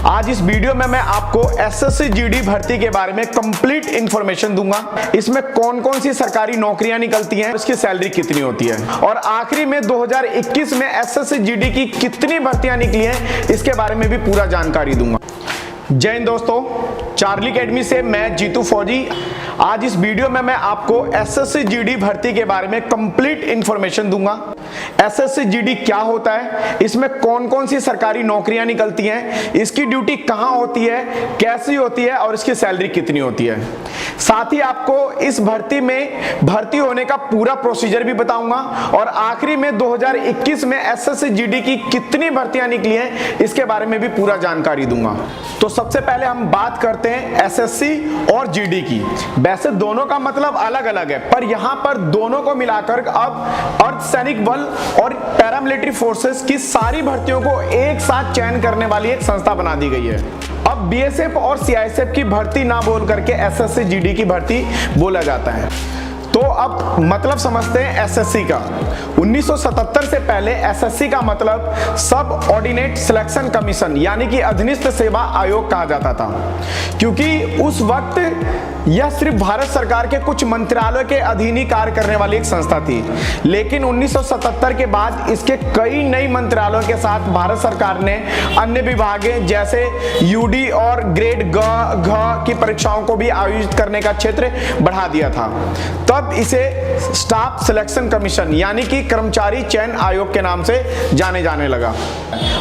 आज इस वीडियो में मैं आपको एसएससी जीडी भर्ती के बारे में कंप्लीट इंफॉर्मेशन दूंगा। इसमें कौन कौन सी सरकारी नौकरियां निकलती हैं, इसकी सैलरी कितनी होती है और आखिरी में 2021 में एसएससी जीडी की कितनी भर्तियां निकली हैं, इसके बारे में भी पूरा जानकारी दूंगा। जय हिंद दोस्तों, चार्ली अकेडमी से मैं जीतू फौजी। आज इस वीडियो में मैं आपको एसएससी जीडी भर्ती के बारे में कंप्लीट इंफॉर्मेशन दूंगा। एसएससी जीडी क्या होता है, इसमें कौन कौन सी सरकारी नौकरियां निकलती हैं, इसकी ड्यूटी कहां होती है, कैसी होती है और इसकी सैलरी कितनी होती है। साथ ही आपको इस भर्ती में भर्ती होने का पूरा प्रोसीजर भी बताऊंगा और आखिरी में 2021 में एसएससी जीडी की कितनी भर्तियां निकली हैं, इसके बारे में भी पूरा जानकारी दूंगा। तो सबसे पहले हम बात करते हैं एसएससी और जीडी की। वैसे दोनों का मतलब अलग अलग है, पर यहां पर दोनों को मिलाकर अब अर्धसैनिक बल और पैरामिलिट्री फोर्सेस की सारी भर्तियों को एक साथ चयन करने वाली एक संस्था बना दी गई है। अब बीएसएफ और सीआईएसएफ की भर्ती ना बोल करके एसएससी जीडी की भर्ती बोला जाता है। तो अब मतलब समझते हैं एसएससी का। 1977 से पहले एसएससी का मतलब सब ऑर्डिनेट सिलेक्शन कमीशन यानी कि अधीनस्थ सेवा आयोग कहा जाता था, क्योंकि उस वक्त यह सिर्फ भारत सरकार के कुछ मंत्रालय के अधीन ही कार्य करने वाली एक संस्था थी। लेकिन 1977 के बाद इसके कई नई मंत्रालयों के साथ भारत सरकार ने अन्य विभागें जैसे यूडी और ग्रेड घ की परीक्षाओं को भी आयोजित करने का क्षेत्र बढ़ा दिया था। तब इसे स्टाफ सिलेक्शन कमीशन यानी कि कर्मचारी चयन आयोग के नाम से जाने जाने लगा।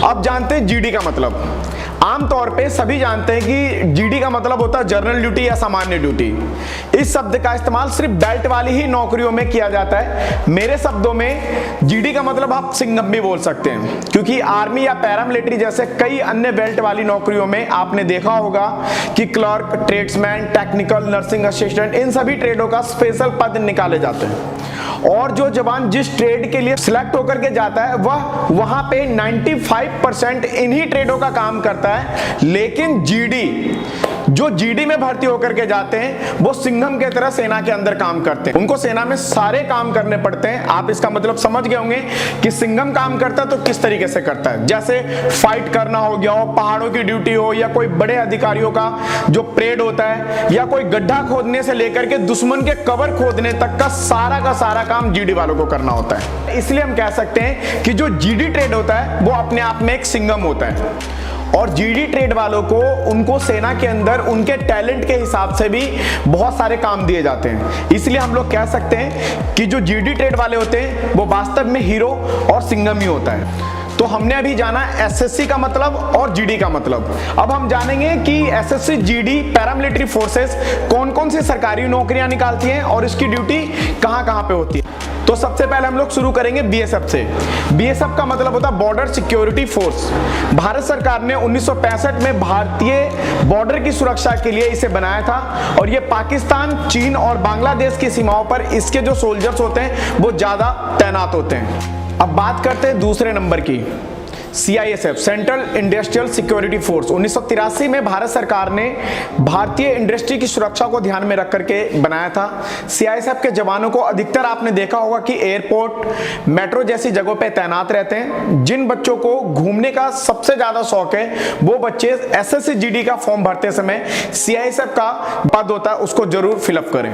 अब जानते हैं जीडी का मतलब। आमतौर पे सभी जानते हैं कि जीडी का मतलब होता है जनरल ड्यूटी या सामान्य ड्यूटी। इस शब्द का इस्तेमाल सिर्फ बेल्ट वाली ही नौकरियों में किया जाता है। मेरे शब्दों में जीडी का मतलब आप सिंघम भी बोल सकते हैं, क्योंकि आर्मी या पैरामिलिट्री जैसे कई अन्य बेल्ट वाली नौकरियों में आपने देखा होगा कि clerk, tradesman, technical, nursing assistant, इन सभी ट्रेडों का स्पेशल पद निकाले जाते हैं और जो जवान जिस ट्रेड के लिए सिलेक्ट होकर के जाता है वह वहां पे 95% इन्हीं ट्रेडों का काम करता है। लेकिन जीडी, जो जीडी में भर्ती होकर के जाते हैं वो सिंघम की तरह सेना के अंदर काम करते हैं। उनको सेना में सारे काम करने पड़ते हैं। आप इसका मतलब समझ गए होंगे कि सिंघम काम करता है तो किस तरीके से करता है। जैसे फाइट करना हो गया हो, पहाड़ों की ड्यूटी हो, या कोई बड़े अधिकारियों का जो परेड होता है, या कोई गड्ढा खोदने से लेकर के दुश्मन के कवर खोदने तक का सारा काम जीडी वालों को करना होता है। इसलिए हम कह सकते हैं कि जो जीडी ट्रेड होता है वो अपने आप में एक सिंघम होता है और जीडी ट्रेड वालों को उनको सेना के अंदर उनके टैलेंट के हिसाब से भी बहुत सारे काम दिए जाते हैं। इसलिए हम लोग कह सकते हैं कि जो जीडी ट्रेड वाले होते हैं वो वास्तव में हीरो और सिंघम ही होता है। तो हमने अभी जाना एसएससी का मतलब और जीडी का मतलब। अब हम जानेंगे कि एसएससी जीडी पैरामिलिट्री फोर्सेस कौन कौन सी सरकारी नौकरियां निकालती हैं और इसकी ड्यूटी कहां पे होती है। तो सबसे पहले हम लोग शुरू करेंगे बीएसएफ से। बीएसएफ का मतलब होता है बॉर्डर सिक्योरिटी फोर्स। भारत सरकार ने 1965 में भारतीय बॉर्डर की सुरक्षा के लिए इसे बनाया था और ये पाकिस्तान, चीन और बांग्लादेश की सीमाओं पर इसके जो सोल्जर्स होते हैं वो ज्यादा तैनात होते हैं। अब बात करते हैं दूसरे नंबर की, CISF, central industrial security force. 1983 में भारत सरकार ने भारतीय इंडस्ट्री की सुरक्षा को ध्यान में रख करके बनाया था। सीआईएसएफ के जवानों को अधिकतर आपने देखा होगा कि एयरपोर्ट, मेट्रो जैसी जगहों पे तैनात रहते हैं। जिन बच्चों को घूमने का सबसे ज्यादा शौक है वो बच्चे एसएससी जीडी का फॉर्म भरते समय सीआईएसएफ का पद होता है उसको जरूर फिलअप करें।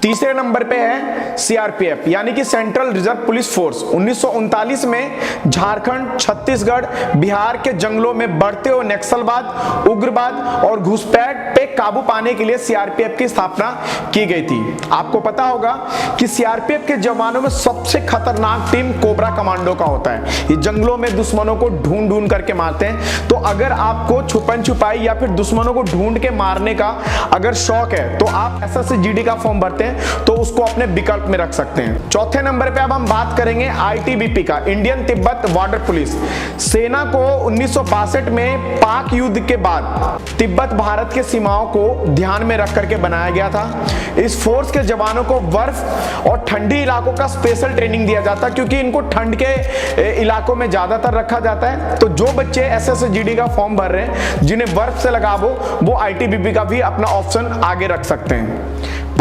तीसरे नंबर पे है सीआरपीएफ यानी कि सेंट्रल रिजर्व पुलिस फोर्स। 1939 में झारखंड, छत्तीसगढ़, बिहार के जंगलों में बढ़ते हुए नक्सलवाद, उग्रवाद और घुसपैठ पे काबू पाने के लिए सीआरपीएफ की स्थापना की गई थी। आपको पता होगा कि सीआरपीएफ के जवानों में सबसे खतरनाक टीम कोबरा कमांडो का होता है। ये जंगलों में दुश्मनों को ढूंढ करके मारते हैं। तो अगर आपको छुपन छुपाई या फिर दुश्मनों को ढूंढ के मारने का अगर शौक है तो आप एसएससी जीडी का फॉर्म भरते हैं तो उसको अपने विकल्प में रख सकते हैं। चौथे नंबर पे अब हम बात करेंगे आईटीबीपी का, इंडियन तिब्बत बॉर्डर पुलिस। सेना को 1962 में पाक युद्ध के बाद तिब्बत भारत के सीमाओं को ध्यान में रख करके बनाया गया था। इस फोर्स के जवानों को बर्फ और ठंडी इलाकों का स्पेशल ट्रेनिंग दिया जाता है, क्योंकि इनको ठंड के इलाकों में ज्यादातर रखा जाता है। तो जो बच्चे एसएससी जीडी का फॉर्म भर रहे हैं जिन्हें बर्फ से लगाव हो वो आईटीबीपी का भी अपना ऑप्शन आगे रख सकते हैं।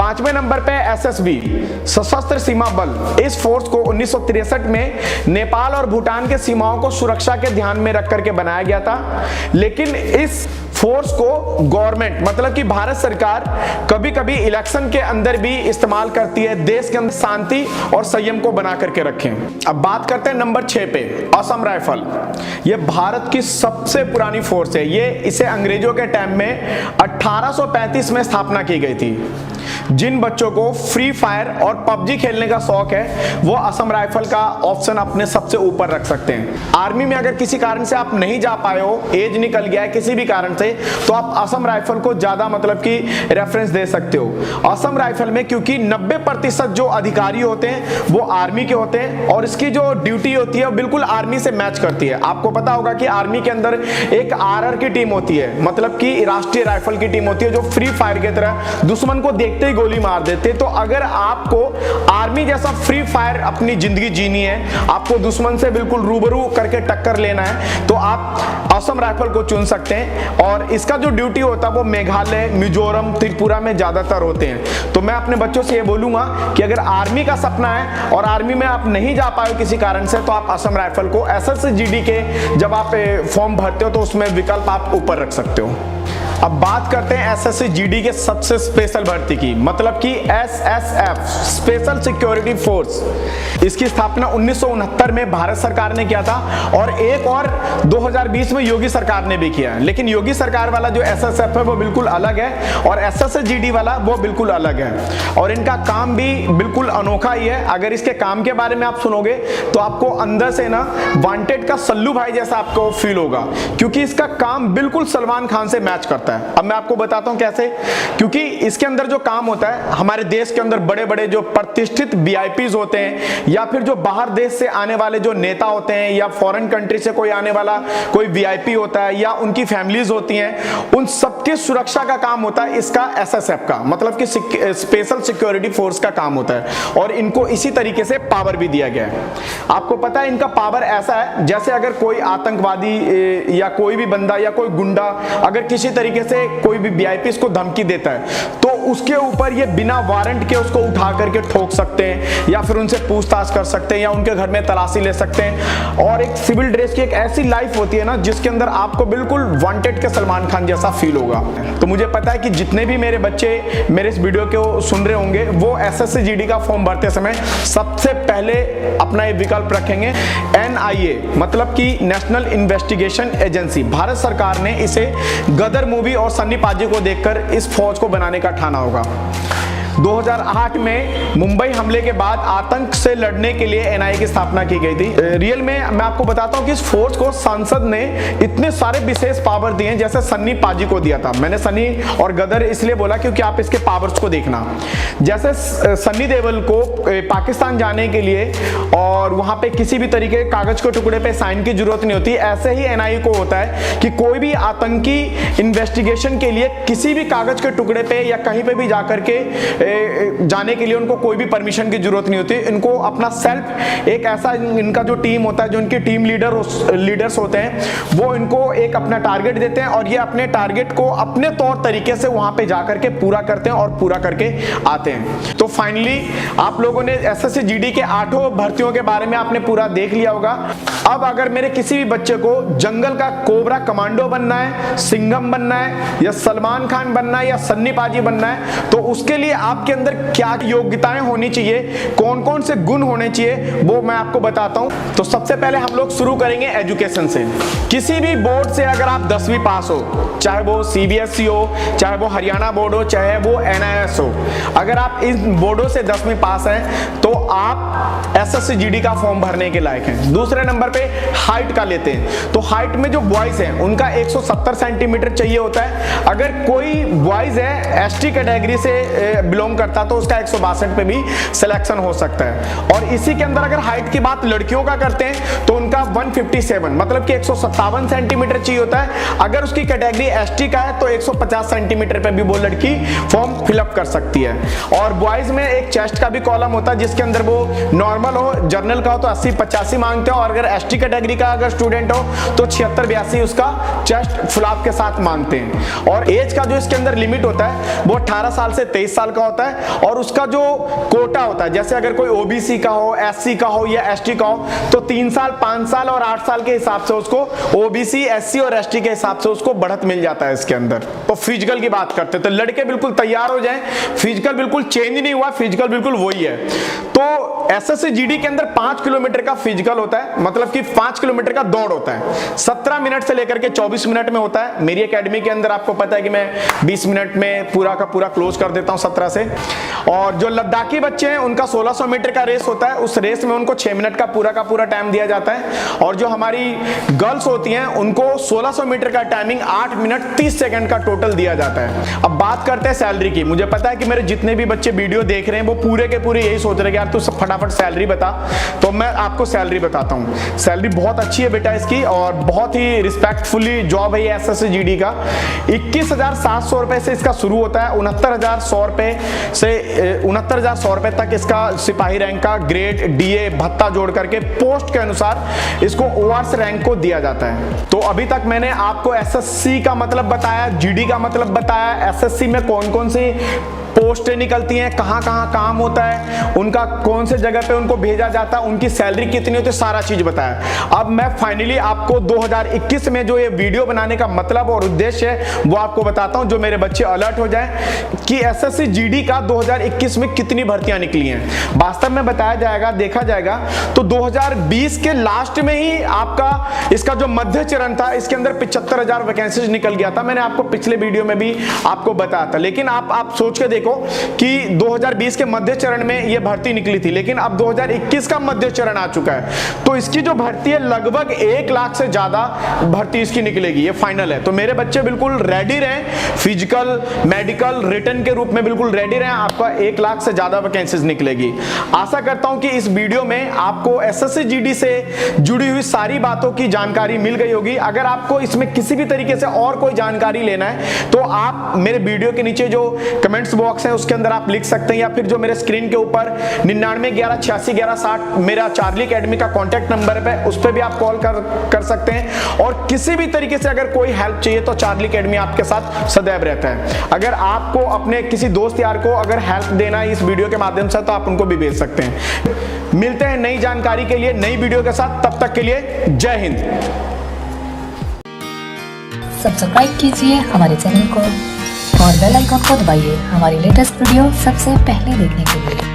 5वें नंबर पे एसएसबी, सशस्त्र सीमा बल। इस फोर्स को 1963 में नेपाल और भूटान के सीमाओं को सुरक्षा के ध्यान में रख करके बनाया गया था, लेकिन इस फोर्स को गवर्नमेंट मतलब कि भारत सरकार कभी कभी इलेक्शन के अंदर भी इस्तेमाल करती है, देश के अंदर शांति और संयम को बना करके रखें। अब बात करते हैं नंबर 6 पे, असम राइफल। यह भारत की सबसे पुरानी फोर्स है। इसे अंग्रेजों के टाइम में 1835 में स्थापना की गई थी। जिन बच्चों को फ्री फायर और पबजी खेलने का शौक है वो असम राइफल का ऑप्शन अपने सबसे ऊपर रख सकते हैं। आर्मी में अगर किसी कारण से आप नहीं जा पाए हो, एज निकल गया है किसी भी कारण से, तो आप असम राइफल को ज्यादा मतलब कि रेफरेंस दे सकते हो। असम राइफल में क्योंकि 90% जो अधिकारी होते हैं वो आर्मी के होते हैं और इसकी जो ड्यूटी होती है वो बिल्कुल आर्मी से मैच करती है। आपको पता होगा कि आर्मी के अंदर एक आरआर की टीम होती है, मतलब कि राष्ट्रीय राइफल की टीम होती है, जो फ्री फायर की तरह दुश्मन को देखते ही गोली मार देते। तो अगर आपको आर्मी जैसा फ्री फायर अपनी जिंदगी जीनी है, आपको दुश्मन से बिल्कुल रूबरू करके टक्कर लेना है, तो आप असम राइफल को चुन सकते हैं। और इसका जो ड्यूटी होता है वो मेघालय, मिजोरम, त्रिपुरा में ज्यादातर होते हैं। तो मैं अपने बच्चों से ये बोलूंगा कि अगर आर्मी का सपना है और आर्मी में आप नहीं जा पाए किसी कारण से, तो आप असम राइफल को एसएसजीडी के जब आप फॉर्म भरते हो तो उसमें विकल्प आप ऊपर रख सकते हो। अब बात करते हैं एसएसजीडी के सबसे स्पेशल भर्ती की, मतलब कि एसएसएफ, स्पेशल सिक्योरिटी फोर्स। इसकी स्थापना 1969 में भारत सरकार ने किया था और एक और 2020 में योगी सरकार ने भी किया। लेकिन योगी सरकार वाला जो एसएसएफ है वो बिल्कुल अलग है और एसएसजीडी वाला वो बिल्कुल अलग है और इनका काम भी बिल्कुल अनोखा ही है। अगर इसके काम के बारे में आप सुनोगे तो आपको अंदर से ना वांटेड का सल्लू भाई जैसा आपको फील होगा, क्योंकि इसका काम बिल्कुल सलमान खान से मैच करता है। अब मैं आपको बताता हूं कैसे। क्योंकि इसके अंदर जो काम होता है, हमारे देश के अंदर बड़े बड़े जो प्रतिष्ठित वीआईपीज होते हैं या फिर जो बाहर देश से आने वाले जो नेता होते हैं या फॉरेन कंट्री से कोई आने वाला कोई वीआईपी होता है या उनकी फैमिलीज होती हैं, उन सबकी सुरक्षा का काम होता है इसका एसएसएफ का, मतलब कि स्पेशल सिक्योरिटी फोर्स का काम होता है। और इनको इसी तरीके से पावर भी दिया गया है। आपको पता है इनका पावर ऐसा है, जैसे अगर कोई आतंकवादी या कोई भी बंदा या कोई गुंडा अगर किसी तरीके से कोई भी वीआईपी को धमकी देता है तो उसके ऊपर ये बिना वारंट के उसको उठा करके ठोक सकते हैं या फिर उनसे पूछताछ कर सकते हैं या उनके घर में तलाशी ले सकते हैं। और एक सिविल ड्रेस की एक ऐसी लाइफ होती है ना जिसके अंदर आपको बिल्कुल वांटेड के सलमान खान जैसा फील होगा। तो मुझे पता है कि जितने भी मेरे बच्चे मेरे इस वीडियो को सुन रहे होंगे वो एसएसजीडी का फॉर्म भरते समय सबसे पहले अपना ये विकल्प रखेंगे एनआईए, मतलब कि नेशनल इन्वेस्टिगेशन एजेंसी। भारत सरकार ने इसे गदर मूवी और सन्नी पाजी को देखकर इस फौज को बनाने का ठाना होगा। 2008 में मुंबई हमले के बाद आतंक से लड़ने के लिए एनआईए की स्थापना की गई थी। रियल में मैं आपको बताता हूं कि इस फोर्स को संसद ने इतने सारे विशेष पावर दिए हैं जैसे सन्नी पाजी को दिया था। मैंने सन्नी और गदर इसलिए बोला क्योंकि आप इसके पावर्स को देखना। जैसे सन्नी देओल को पाकिस्तान जाने के लिए और वहां पे किसी भी तरीके के कागज के टुकड़े पे साइन की जरूरत नहीं होती, ऐसे ही एनआईए को होता है कि कोई भी आतंकी इन्वेस्टिगेशन के लिए किसी भी कागज के टुकड़े पे या कहीं पे भी जाकर के जाने के लिए उनको कोई भी परमिशन की जरूरत नहीं होती। इनको अपना सेल्फ एक ऐसा इनका जो टीम होता है, जो इनके टीम लीडर्स होते हैं, वो इनको एक अपना टारगेट देते हैं और ये अपने टारगेट को अपने तौर तरीके से वहां पे जाकर के पूरा करते हैं और पूरा करके आते हैं। तो फाइनली आप लोगों ने एसएसजीडी के 8 भर्तियों के बारे में आपने पूरा देख लिया होगा। अब अगर मेरे किसी भी बच्चे को जंगल का कोबरा कमांडो बनना है, सिंघम बनना है या सलमान खान बनना है या सन्नी पाजी बनना है, तो उसके लिए आपके अंदर क्या योग्यताएं होनी चाहिए, कौन कौन से गुण होने चाहिए, वो मैं आपको बताता हूं। तो सबसे पहले हम लोग शुरू करेंगे एजुकेशन से। किसी भी बोर्ड से अगर आप 10वीं पास हो, चाहे वो सीबीएसई हो, चाहे वो हरियाणा बोर्ड हो, चाहे वो एनआईएस हो, अगर आप इन बोर्डों से 10वीं पास हैं तो आप एसएसजीडी का फॉर्म भरने के लायक हैं। दूसरे नंबर पे हाइट का लेते हैं, तो हाइट में जो बॉयज हैं उनका 170 सेंटीमीटर चाहिए होता है। अगर कोई बॉयज है एसटी कैटेगरी से बिलोंग करता तो उसका 162 पे भी सिलेक्शन हो सकता है। और इसी के अंदर अगर हाइट की बात लड़कियों का करते हैं तो उनका उनका 157 मतलब कि 157 सेंटीमीटर चाहिए होता है। अगर उसकी कैटेगरी एसटी का है तो 150 सेंटीमीटर पे भी वो लड़की फॉर्म फिलअप कर सकती है। और बॉयज में एक चेस्ट का भी कॉलम होता है जिसके अंदर वो नॉर्मल हो, जर्नल का हो तो 80-85 मांगते हो, और अगर एसटी कैटेगरी का अगर स्टूडेंट हो तो 76-82 उसका चेस्ट फुलाप के साथ मांगते हैं। और एज का जो इसके अंदर लिमिट होता है वो 18 साल से 23 साल का होता है। और उसका जो कोटा होता है, जैसे अगर कोई ओबीसी का हो, एससी का हो या एसटी का हो तो 3 साल, 5 साल और 8 साल के हिसाब से उसको ओबीसी, एससी और एसटी के हिसाब से उसको बढ़त मिल जाता है इसके अंदर। तो फिजिकल की बात करते हैं तो लड़के बिल्कुल तैयार हो जाएं, फिजिकल बिल्कुल चेंज नहीं हुआ, फिजिकल बिल्कुल वही है। तो एसएससी जीडी के अंदर 5 किलोमीटर का फिजिकल होता है, मतलब कि 5 किलोमीटर का दौड़ होता है, 17 मिनट से लेकर के 24 मिनट में होता है। मेरी एकेडमी के अंदर आपको पता है कि मैं 20 मिनट में पूरा का पूरा क्लोज कर देता हूं 17 से। और जो लद्दाखी बच्चे हैं उनका 1600 मीटर का रेस होता है, उस रेस में उनको 6 मिनट का पूरा टाइम दिया जाता है। और जो हमारी गर्ल्स होती हैं उनको 1600 मीटर का टाइमिंग 8 मिनट 30 सेकंड का टोटल दिया जाता है। अब बात करते हैं सैलरी की। मुझे पता है कि मेरे जितने भी बच्चे वीडियो देख रहे हैं वो पूरे के पूरे यही सोच रहे हैं कि यार तू सब फटाफट सैलरी बता, तो मैं आपको सैलरी बताता हूं। सैलरी बहुत अच्छी है बेटा इसकी, और बहुत ही रिस्पेक्टफुली जॉब है ये एसएससी जीडी का। 21,700 रुपए से इसका शुरू होता है, 69,100 रुपए से 69,100 रुपए तक इसका सिपाही रैंक का ग्रेड, डीए, भत्ता जोड़ करके पोस्ट के अनुसार इसको ओआरएस रैंक को दिया जाता है। तो अभी तक मैंने आपको एसएससी का मतलब बताया, जीडी का मतलब बताया, एसएससी में कौन कौन सी पोस्टें निकलती हैं, कहां कहां काम होता है, उनका कौन से जगह पे उनको भेजा जाता है, उनकी सैलरी कितनी होती है, सारा चीज बताया। अब मैं फाइनली आपको 2021 में जो ये वीडियो बनाने का मतलब और उद्देश्य है वो आपको बताता हूं, जो मेरे बच्चे अलर्ट हो जाएं कि एसएससी जीडी का 2021 में कितनी भर्तियां निकली हैं। वास्तव में बताया जाएगा, देखा जाएगा तो 2020 के लास्ट में ही आपका इसका जो मध्य चरण था इसके अंदर 75,000 वैकेंसीज निकल गया था। मैंने आपको पिछले वीडियो में भी आपको बताया था। लेकिन आप सोच के देखो कि 2020 के मध्य चरण में यह भर्ती निकली थी, लेकिन अब 2021 का मध्य चरण आ चुका है, तो इसकी जो भर्ती है लगभग 1 लाख से ज्यादा भर्ती इसकी निकलेगी, ये फाइनल है। तो मेरे बच्चे बिल्कुल रेडी रहें, फिजिकल, मेडिकल, रिटन के रूप में बिल्कुल रेडी रहें, आपका 1 लाख से ज्यादा वैकेंसीज निकलेगी। आशा करता हूं कि इस वीडियो में आपको एसएससी जीडी से जुड़ी हुई सारी बातों की जानकारी मिल गई होगी। अगर आपको इसमें किसी भी तरीके से और कोई जानकारी लेना है तो आप मेरे वीडियो के नीचे जो कमेंट्स बॉक्स है उसके अंदर आप लिख सकते हैं, या फिर जो मेरे स्क्रीन के ऊपर 9911861160 मेरा चार्ली एकेडमी का कॉन्टैक्ट नंबर है, उस पर भी आप कॉल कर सकते हैं। और किसी भी तरीके से अगर कोई हेल्प चाहिए तो चार्ली एकेडमी आपके साथ सदैव रहता है। अगर आपको अपने किसी दोस्त यार को अगर हेल्प देना है इस वीडियो के माध्यम से तो आप उनको भी भेज सकते हैं। मिलते हैं नई जानकारी के लिए नई वीडियो के साथ, तब तक के लिए जय हिंद। सब्सक्राइब कीजिए हमारे चैनल को और बेल आइकन को दबाइए हमारी लेटेस्ट वीडियो सबसे पहले देखने के लिए।